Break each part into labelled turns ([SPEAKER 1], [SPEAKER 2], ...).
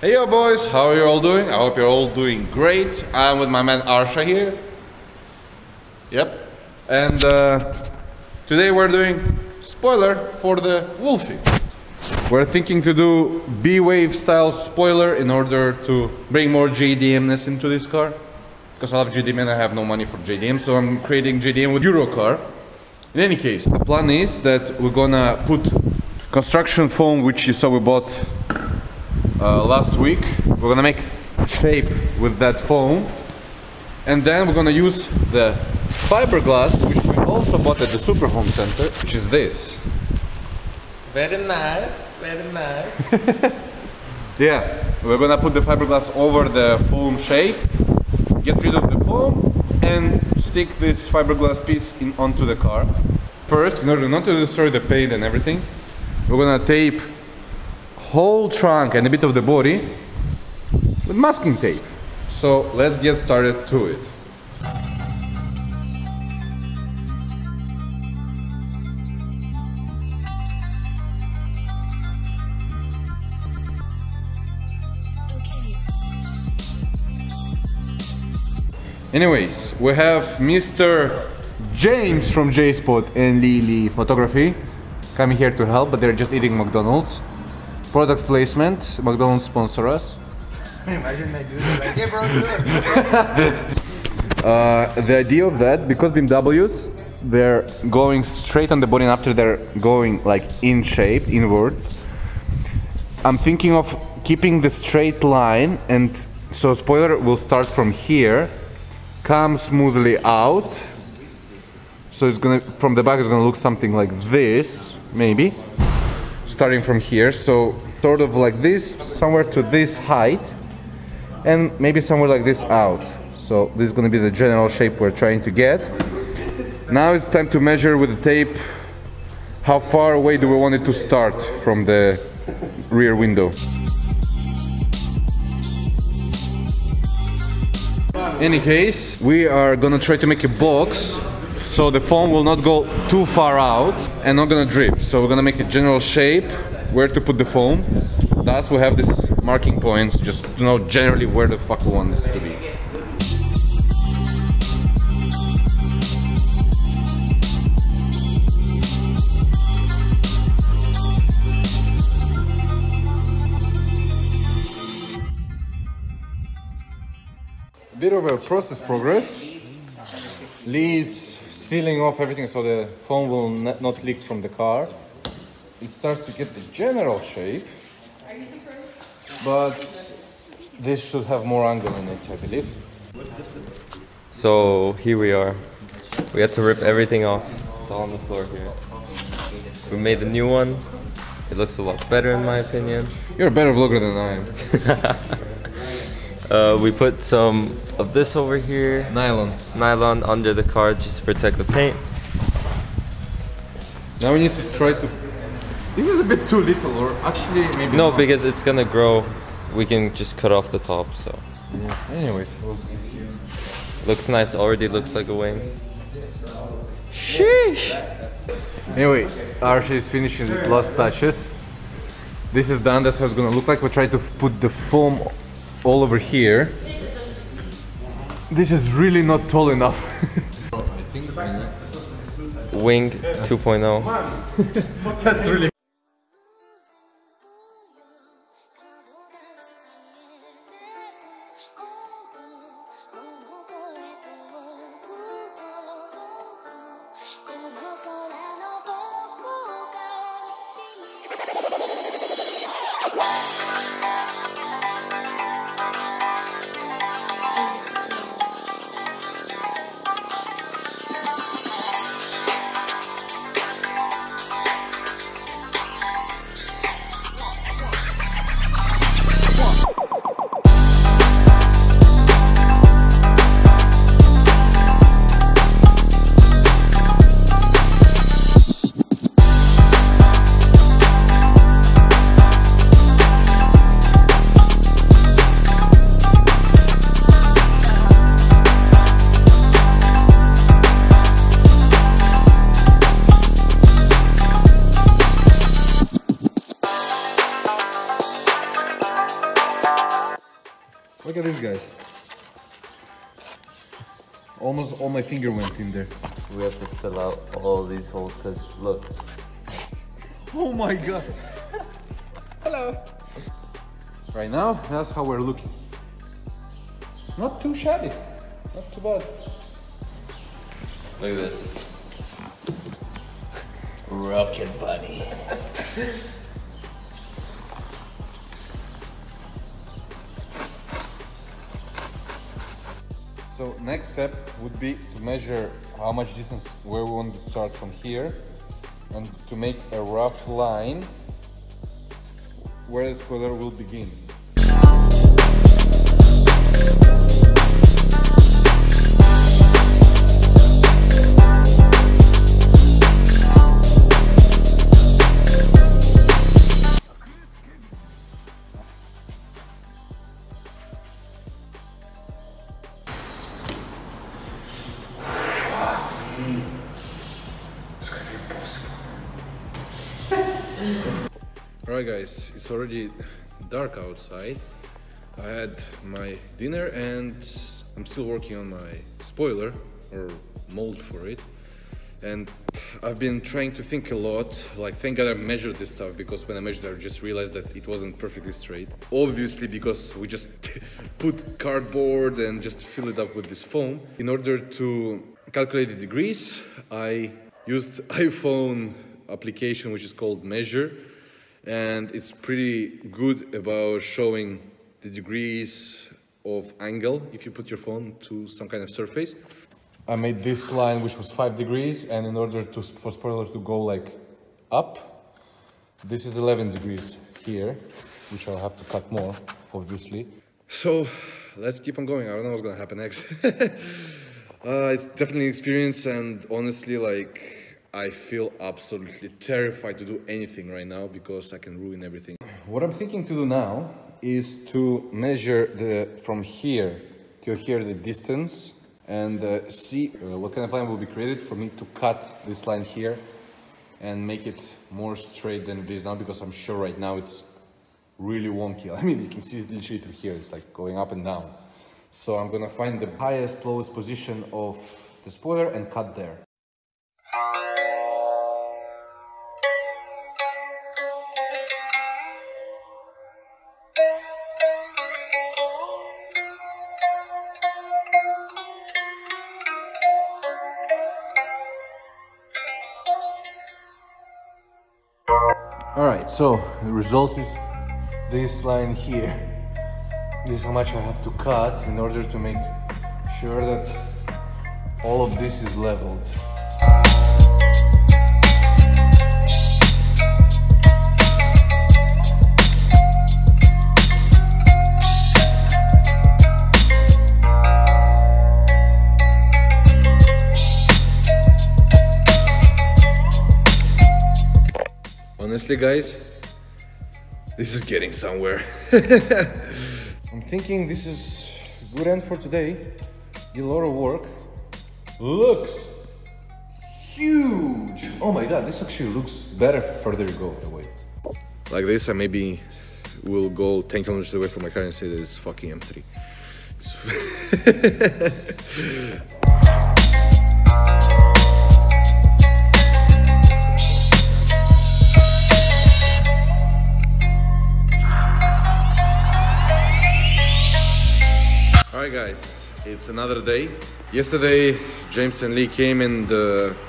[SPEAKER 1] Hey yo boys, how are you all doing? I hope you're all doing great. I'm with my man Arsha here. Yep. And today we're doing spoiler for the Wolfie. We're thinking to do B-Wave style spoiler in order to bring more JDM-ness into this car. Because I love JDM and I have no money for JDM, so I'm creating JDM with Eurocar. In any case, the plan is that we're gonna put construction foam, which you saw we bought last week. We're gonna make shape with that foam, and then we're gonna use the fiberglass, which we also bought at the Super Home Center, which is this.
[SPEAKER 2] Very nice, very nice.
[SPEAKER 1] Yeah, we're gonna put the fiberglass over the foam shape, get rid of the foam, and stick this fiberglass piece onto the car. First, in order not to destroy the paint and everything, we're gonna tape whole trunk and a bit of the body with masking tape. So let's get started to it. Anyways, we have Mr. James from J-Spot and Lily Photography coming here to help, but they're just eating McDonald's. Product placement, McDonald's sponsor us.
[SPEAKER 2] Imagine I do this, like, yeah bro, do it.
[SPEAKER 1] The idea of that, because BMWs, they're going straight on the body and after they're going like in shape, inwards. I'm thinking of keeping the straight line, and so spoiler will start from here, come smoothly out. So it's gonna, from the back it's gonna look something like this, maybe. Starting from here, so sort of like this, somewhere to this height, and maybe somewhere like this out. So this is going to be the general shape we're trying to get. Now it's time to measure with the tape how far away do we want it to start from the rear window. In any case, we are going to try to make a box so the foam will not go too far out and not gonna drip. So we're gonna make a general shape where to put the foam. Thus we have these marking points just to know generally where the fuck we want this to be. A bit of a process progress. Lee's sealing off everything so the foam will not leak from the car. It starts to get the general shape, but this should have more angle in it, I believe.
[SPEAKER 2] So here we are. We had to rip everything off. It's all on the floor here. We made a new one. It looks a lot better in my opinion.
[SPEAKER 1] You're a better vlogger than I am.
[SPEAKER 2] We put some of this over here. Nylon under the car just to protect the paint.
[SPEAKER 1] Now we need to try to... This is a bit too little, or actually maybe
[SPEAKER 2] no,
[SPEAKER 1] not.
[SPEAKER 2] because it's gonna grow. We can just cut off the top, so.
[SPEAKER 1] Yeah. Anyways, we'll see.
[SPEAKER 2] Looks nice, already looks like a wing. Sheesh!
[SPEAKER 1] Anyway, Arsha is finishing the last touches. This is done, that's how it's gonna look like. We try to put the foam all over here. This is really not tall enough. I think
[SPEAKER 2] Wing 2.0.
[SPEAKER 1] That's really... Look at this, guys. Almost all my finger went in there.
[SPEAKER 2] We have to fill out all these holes because look.
[SPEAKER 1] Oh my god. Hello. Right now, that's how we're looking. Not too shabby. Not too bad.
[SPEAKER 2] Look at this.
[SPEAKER 1] Rocket bunny. So next step would be to measure how much distance where we want to start from here and to make a rough line where the spoiler will begin. Alright guys, it's already dark outside. I had my dinner and I'm still working on my spoiler or mold for it. And I've been trying to think a lot, like thank God I measured this stuff, because when I measured I just realized that it wasn't perfectly straight. Obviously because we just put cardboard and just fill it up with this foam. In order to calculate the degrees, I used iPhone application which is called Measure. And it's pretty good about showing the degrees of angle if you put your phone to some kind of surface. I made this line which was 5 degrees, and in order for spoiler to go like up, this is 11 degrees here, which I'll have to cut more, obviously. So let's keep on going. I don't know what's gonna happen next. It's definitely an experience, and honestly, like, I feel absolutely terrified to do anything right now because I can ruin everything. What I'm thinking to do now is to measure from here to here the distance and see what kind of line will be created for me to cut this line here and make it more straight than it is now, because I'm sure right now it's really wonky. I mean, you can see it literally through here, it's like going up and down. So I'm gonna find the highest, lowest position of the spoiler and cut there. Alright, so the result is this line here. This is how much I have to cut in order to make sure that all of this is leveled. Honestly, guys, this is getting somewhere. I'm thinking this is a good end for today. Did a lot of work. Looks huge. Oh my god, this actually looks better further you go away. Like this, I maybe will go 10 kilometers away from my car and say this is fucking M3. Alright guys, it's another day. Yesterday James and Lee came and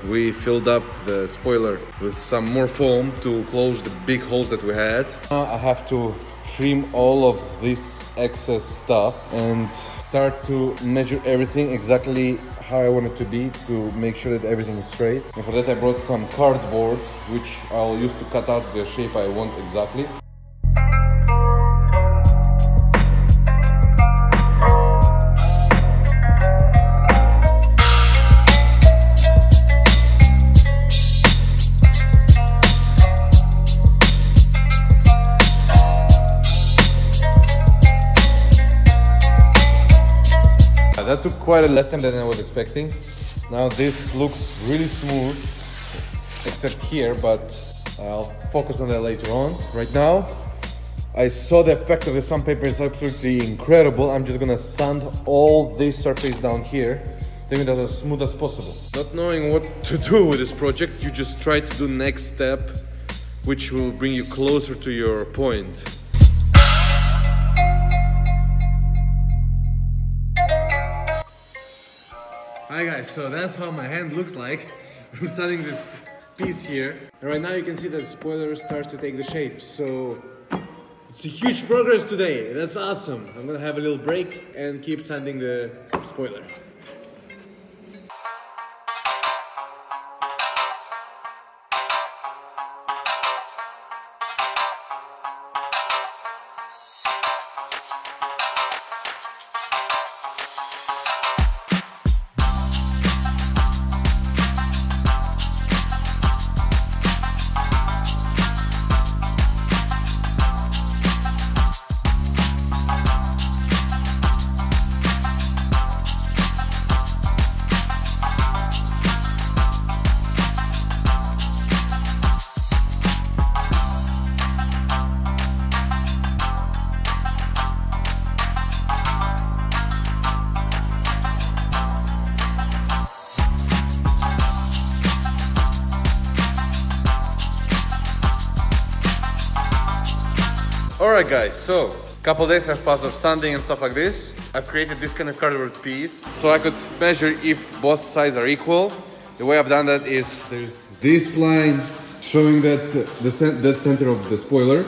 [SPEAKER 1] we filled up the spoiler with some more foam to close the big holes that we had. I have to trim all of this excess stuff and start to measure everything exactly how I want it to be to make sure that everything is straight. And for that I brought some cardboard which I'll use to cut out the shape I want exactly. That took quite a less time than I was expecting. Now this looks really smooth, except here, but I'll focus on that later on. Right now, I saw the effect of the sandpaper is absolutely incredible. I'm just gonna sand all this surface down here, making it as smooth as possible. Not knowing what to do with this project, you just try to do next step, which will bring you closer to your point. Hi guys, so that's how my hand looks like. I'm sanding this piece here. And right now you can see that the spoiler starts to take the shape. So it's a huge progress today. That's awesome. I'm gonna have a little break and keep sanding the spoiler. Alright guys, so a couple days have passed of sanding and stuff like this. I've created this kind of cardboard piece so I could measure if both sides are equal. The way I've done that is there's this line showing that the center of the spoiler,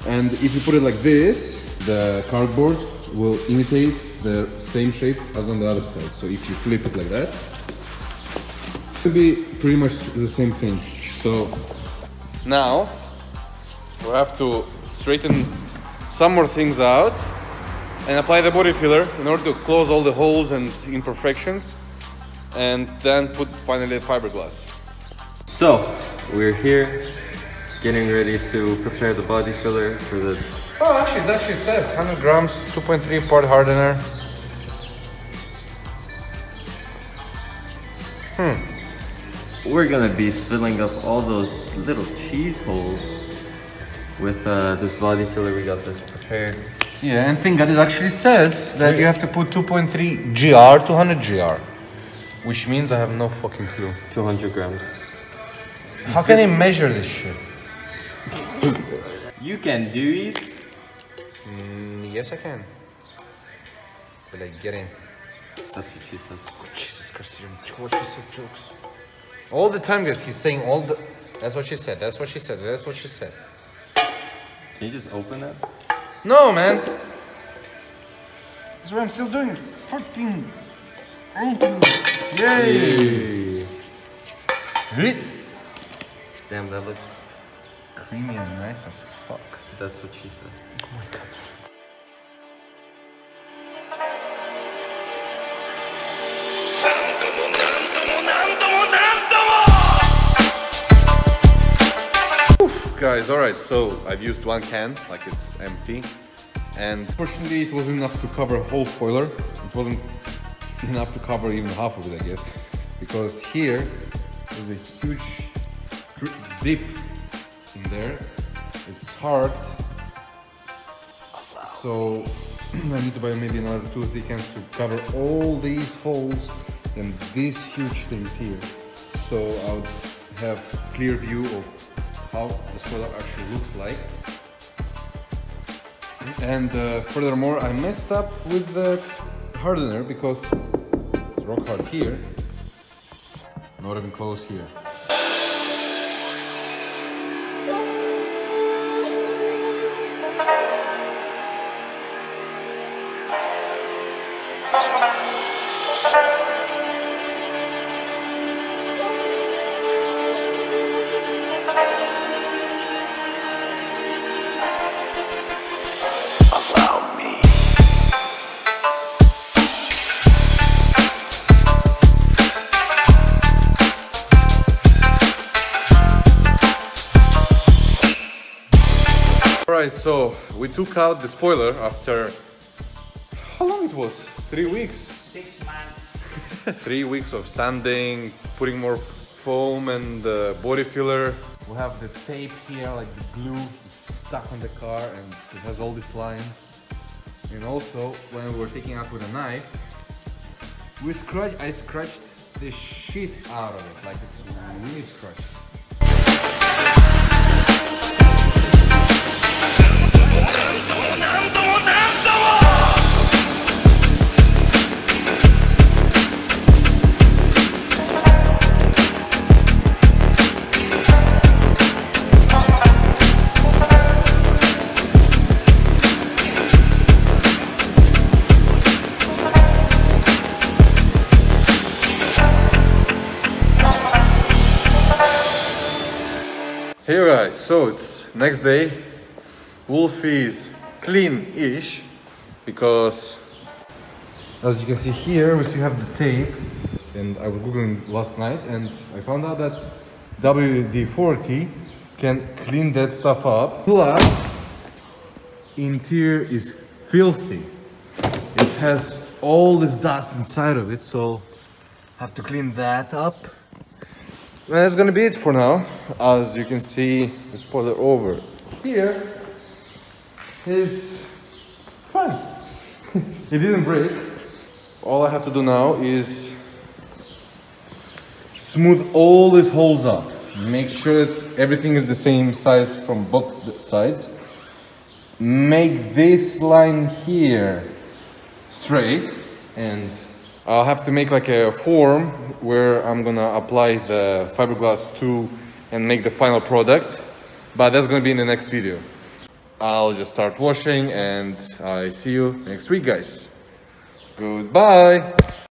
[SPEAKER 1] and if you put it like this, the cardboard will imitate the same shape as on the other side. So if you flip it like that, it will be pretty much the same thing. So now we have to straighten some more things out and apply the body filler in order to close all the holes and imperfections, and then put finally the fiberglass.
[SPEAKER 2] So we're here getting ready to prepare the body filler for the...
[SPEAKER 1] Oh, actually, it actually says 100 grams, 2.3 part hardener.
[SPEAKER 2] We're gonna be filling up all those little cheese holes with this body filler. We got this prepared.
[SPEAKER 1] Yeah, and think that it actually says that you have to put 2.3 GR to 100 GR, which means I have no fucking clue.
[SPEAKER 2] 200 grams.
[SPEAKER 1] How can I measure this shit?
[SPEAKER 2] You can do it.
[SPEAKER 1] Yes, I can. But I get in.
[SPEAKER 2] That's what she said.
[SPEAKER 1] Jesus Christ, what she said jokes. All the time, guys, he's saying all the... That's what she said, that's what she said, that's what she said.
[SPEAKER 2] Can you just open it?
[SPEAKER 1] No, man. That's what I'm still doing. Fucking open. Yay!
[SPEAKER 2] Damn, that looks
[SPEAKER 1] Creamy and nice as fuck.
[SPEAKER 2] That's what she said.
[SPEAKER 1] Oh my god. Guys, alright, so I've used one can, like it's empty, and fortunately it wasn't enough to cover a whole spoiler. It wasn't enough to cover even half of it, I guess, because here there's a huge dip in there. It's hard, so I need to buy maybe another 2 or 3 cans to cover all these holes and these huge things here, so I would have a clear view of how the spoiler actually looks like. And furthermore, I messed up with the hardener because it's rock hard here, not even close here. Alright, so we took out the spoiler after, how long it was? 3 weeks?
[SPEAKER 3] 6 months.
[SPEAKER 1] 3 weeks of sanding, putting more foam and body filler. We have the tape here, like the glue, it's stuck on the car and it has all these lines. And also, when we were taking out with a knife, I scratched the shit out of it, like it's really scratched. Hey guys, so it's next day. Wolf is clean-ish because, as you can see here, we still have the tape. And I was googling last night and I found out that WD-40 can clean that stuff up. Plus, interior is filthy. It has all this dust inside of it, so I have to clean that up. And that's gonna be it for now. As you can see, the spoiler over here is fine. It didn't break. All I have to do now is smooth all these holes up. Make sure that everything is the same size from both sides. Make this line here straight, and I'll have to make like a form where I'm gonna apply the fiberglass to and make the final product, but that's gonna be in the next video. I'll just start washing and I see you next week, guys. Goodbye.